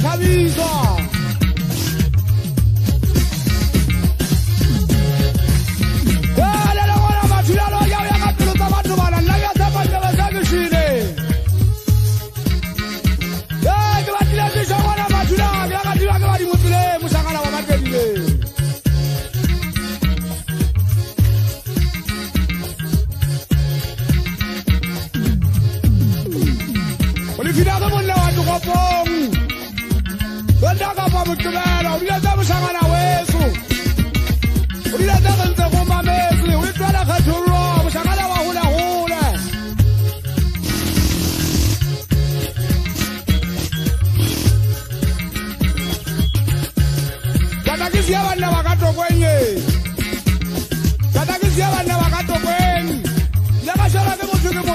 thabiswa le gona mathulalo ya ya ka pelo tsa batho bana nna ya tsapa le ba sa ke shile ke batile ke shona mathulalo ya ka diba ke ba di motule musangana wa makedile Olifida ka monna wa tokopong Wenda ka pa motubela o dile tsa musangana weso o dile tsa ke ntse go mametse o itwela kgatholo musangana wa hula hula Katakisi ya banna ba ka tokwenye Katakisi ya banna ba ka tokwenye Ya ka shara ke motho ke mo